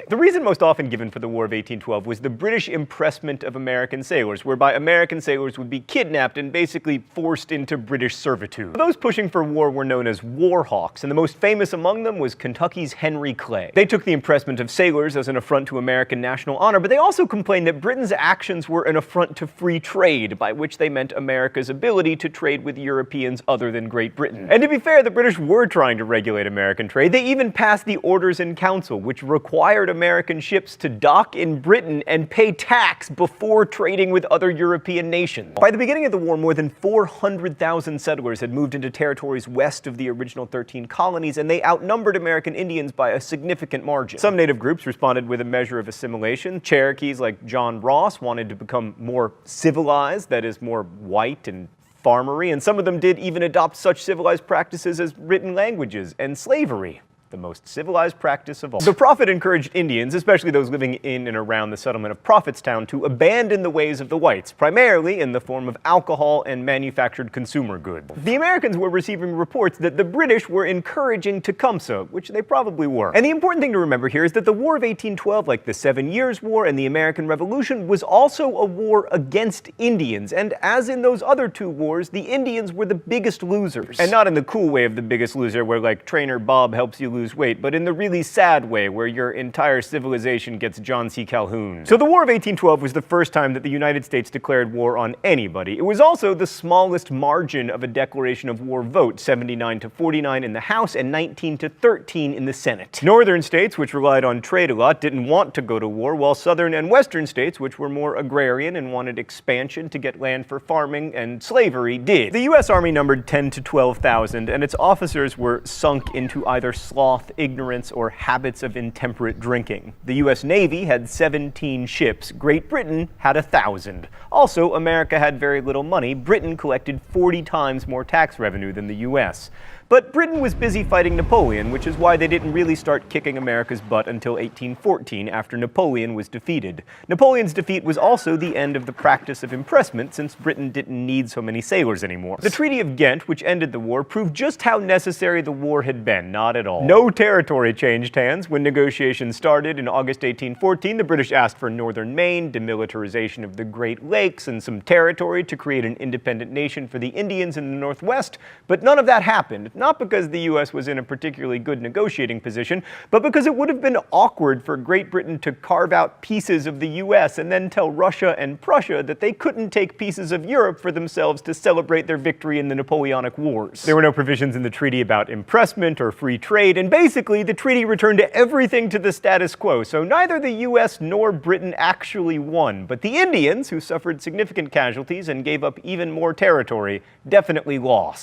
The reason most often given for the War of 1812 was the British impressment of American sailors, whereby American sailors would be kidnapped and basically forced into British servitude. Those pushing for war were known as war hawks, and the most famous among them was Kentucky's Henry Clay. They took the impressment of sailors as an affront to American national honor, but they also complained that Britain's actions were an affront to free trade, by which they meant America's ability to trade with Europeans other than Great Britain. And to be fair, the British were trying to regulate American trade. They even passed the Orders in Council, which required American ships to dock in Britain and pay tax before trading with other European nations. By the beginning of the war, more than 400,000 settlers had moved into territories west of the original 13 colonies, and they outnumbered American Indians by a significant margin. Some native groups responded with a measure of assimilation. Cherokees like John Ross wanted to become more civilized, that is, more white and farmery, and some of them did even adopt such civilized practices as written languages and slavery, the most civilized practice of all. The Prophet encouraged Indians, especially those living in and around the settlement of Prophetstown, to abandon the ways of the whites, primarily in the form of alcohol and manufactured consumer goods. The Americans were receiving reports that the British were encouraging Tecumseh, which they probably were. And the important thing to remember here is that the War of 1812, like the 7 Years' War and the American Revolution, was also a war against Indians, and as in those other two wars, the Indians were the biggest losers. And not in the cool way of the biggest loser, where like Trainer Bob helps you lose weight, but in the really sad way where your entire civilization gets John C. Calhoun. So the War of 1812 was the first time that the United States declared war on anybody. It was also the smallest margin of a declaration of war vote, 79-49 in the House and 19-13 in the Senate. Northern states, which relied on trade a lot, didn't want to go to war, while southern and western states, which were more agrarian and wanted expansion to get land for farming and slavery, did. The U.S. Army numbered 10,000 to 12,000, and its officers were sunk into either sloth, ignorance, or habits of intemperate drinking. The U.S. Navy had 17 ships. Great Britain had 1,000. Also, America had very little money. Britain collected 40 times more tax revenue than the U.S. But Britain was busy fighting Napoleon, which is why they didn't really start kicking America's butt until 1814, after Napoleon was defeated. Napoleon's defeat was also the end of the practice of impressment, since Britain didn't need so many sailors anymore. The Treaty of Ghent, which ended the war, proved just how necessary the war had been. Not at all. No territory changed hands. When negotiations started in August 1814, the British asked for northern Maine, demilitarization of the Great Lakes, and some territory to create an independent nation for the Indians in the Northwest, but none of that happened. Not because the U.S. was in a particularly good negotiating position, but because it would have been awkward for Great Britain to carve out pieces of the U.S. and then tell Russia and Prussia that they couldn't take pieces of Europe for themselves to celebrate their victory in the Napoleonic Wars. There were no provisions in the treaty about impressment or free trade, and basically the treaty returned everything to the status quo, so neither the U.S. nor Britain actually won. But the Indians, who suffered significant casualties and gave up even more territory, definitely lost.